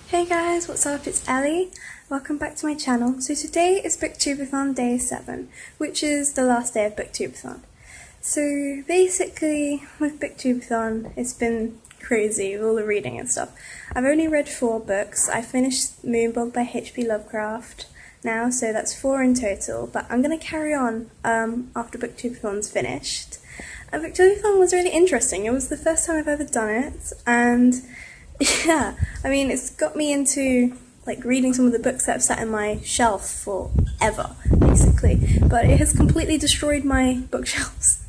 Hey guys, what's up? It's Ellie. Welcome back to my channel. So today is Booktubeathon day 7, which is the last day of Booktubeathon. So basically, with Booktubeathon, it's been crazy with all the reading and stuff. I've only read 4 books. I finished Moonbog by H.P. Lovecraft now, so that's 4 in total, but I'm going to carry on after Booktubeathon's finished. Booktubeathon was really interesting. It was the first time I've ever done it, and yeah, I mean, it's got me into like reading some of the books that have sat in my shelf forever, basically. But it has completely destroyed my bookshelves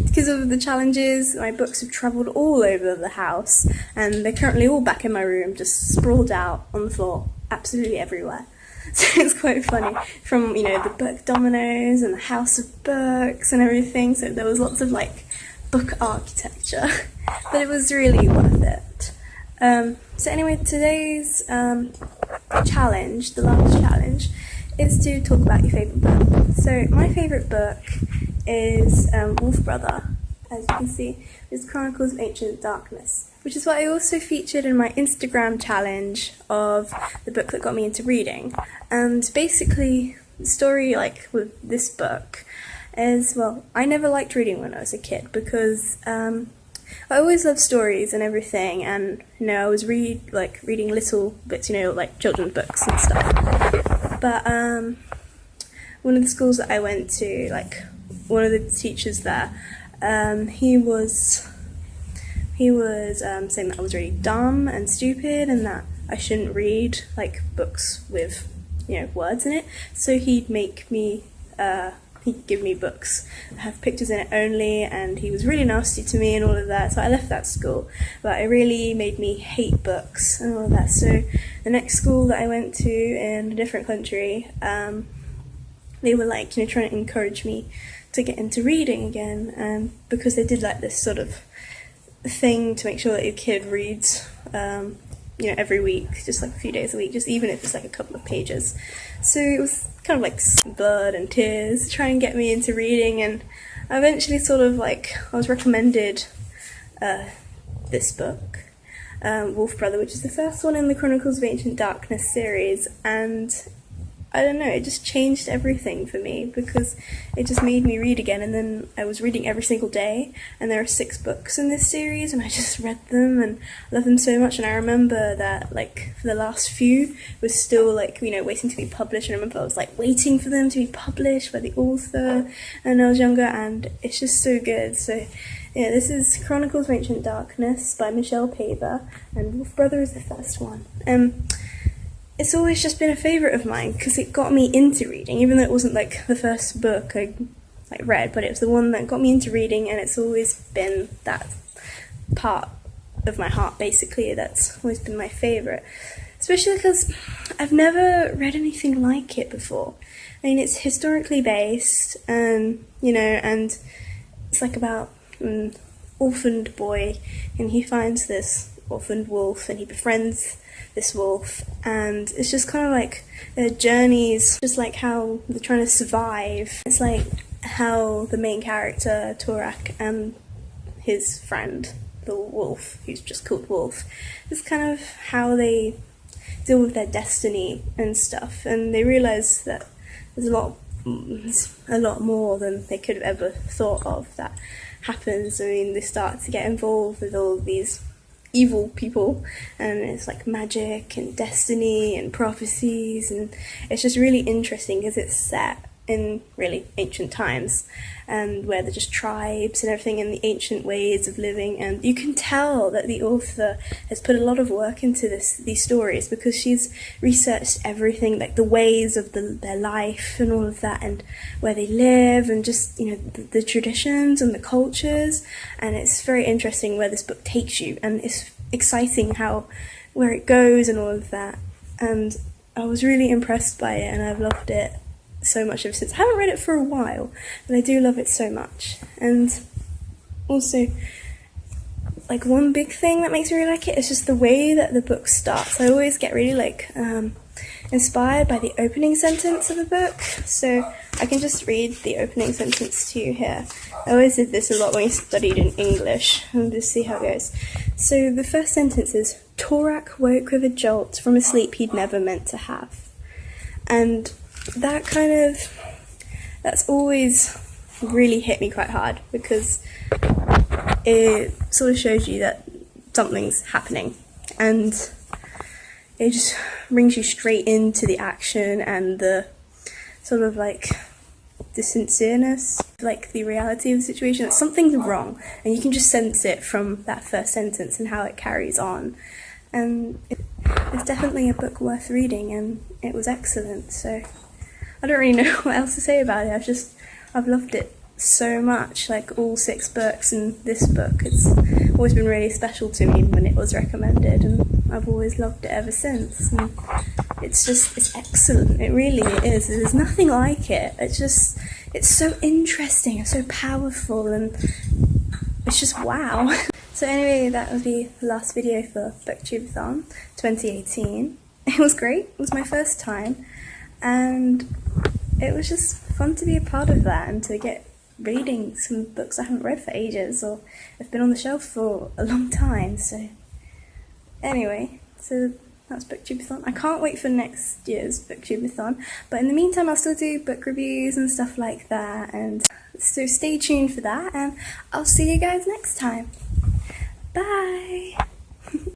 because of the challenges. My books have travelled all over the house, and they're currently all back in my room, just sprawled out on the floor, absolutely everywhere. So it's quite funny, from, you know, the book dominoes and the house of books and everything. So there was lots of like book architecture, but it was really worth it. So anyway, today's challenge, the last challenge, is to talk about your favourite book. So my favourite book is Wolf Brother, as you can see. It's Chronicles of Ancient Darkness, which is what I also featured in my Instagram challenge of the book that got me into reading. And basically, the story like with this book is, well, I never liked reading when I was a kid because I always loved stories and everything, and you know, I was reading little bits, you know, like children's books and stuff. But one of the schools that I went to, like one of the teachers there, he was saying that I was really dumb and stupid, and that I shouldn't read like books with, you know, words in it. So he'd make me he'd give me books that have pictures in it only, and he was really nasty to me and all of that, so I left that school. But it really made me hate books and all of that. So the next school that I went to in a different country, they were like, you know, trying to encourage me to get into reading again, and because they did like this sort of thing to make sure that your kid reads you know, every week, just like a few days a week, just even if it's like a couple of pages. So it was kind of like blood and tears to try and get me into reading, and I eventually sort of like, I was recommended this book, Wolf Brother, which is the first one in the Chronicles of Ancient Darkness series, and I don't know, it just changed everything for me because it just made me read again. And then I was reading every single day, and there are 6 books in this series, and I just read them and love them so much. And I remember that like for the last few was still like, you know, waiting to be published, and I remember I was like waiting for them to be published by the author and I was younger, and it's just so good. So yeah, this is Chronicles of Ancient Darkness by Michelle Paver, and Wolf Brother is the first one. It's always just been a favourite of mine because it got me into reading, even though it wasn't like the first book I read, but it was the one that got me into reading, and it's always been that part of my heart, basically, that's always been my favourite. Especially because I've never read anything like it before. I mean, it's historically based, you know, and it's like about an orphaned boy, and he finds this orphaned wolf, and he befriends this wolf, and it's just kind of like their journeys, just like how they're trying to survive. It's like how the main character, Torak, and his friend, the wolf, who's just called Wolf, is kind of how they deal with their destiny and stuff, and they realise that there's a lot more than they could have ever thought of that happens. I mean, they start to get involved with all these evil people, and it's like magic and destiny and prophecies, and it's just really interesting because it's set in really ancient times, and where they're just tribes and everything, and the ancient ways of living. And you can tell that the author has put a lot of work into these stories, because she's researched everything, like the ways of their life and all of that, and where they live, and just, you know, the traditions and the cultures. And it's very interesting where this book takes you, and it's exciting where it goes and all of that. And I was really impressed by it, and I've loved it so much ever since. I haven't read it for a while, but I do love it so much. And also, like, one big thing that makes me really like it is just the way that the book starts. I always get really like inspired by the opening sentence of a book, so I can just read the opening sentence to you here. I always did this a lot when I studied in English, and just see how it goes. So the first sentence is, Torak woke with a jolt from a sleep he'd never meant to have. And that's always really hit me quite hard, because it sort of shows you that something's happening, and it just brings you straight into the action and the sort of like the sincereness, like the reality of the situation, that something's wrong, and you can just sense it from that first sentence and how it carries on. And it's definitely a book worth reading, and it was excellent. So I don't really know what else to say about it. I've loved it so much, like all 6 books, and this book, it's always been really special to me when it was recommended, and I've always loved it ever since. And it's excellent, it really is. There's nothing like it. It's so interesting and so powerful, and it's just wow. So anyway, that would be the last video for Booktubeathon 2018. It was great, it was my first time, and it was just fun to be a part of that and to get reading some books I haven't read for ages, or have been on the shelf for a long time. So anyway, so that's Booktubeathon. I can't wait for next year's Booktubeathon, but in the meantime I'll still do book reviews and stuff like that, and so stay tuned for that, and I'll see you guys next time. Bye!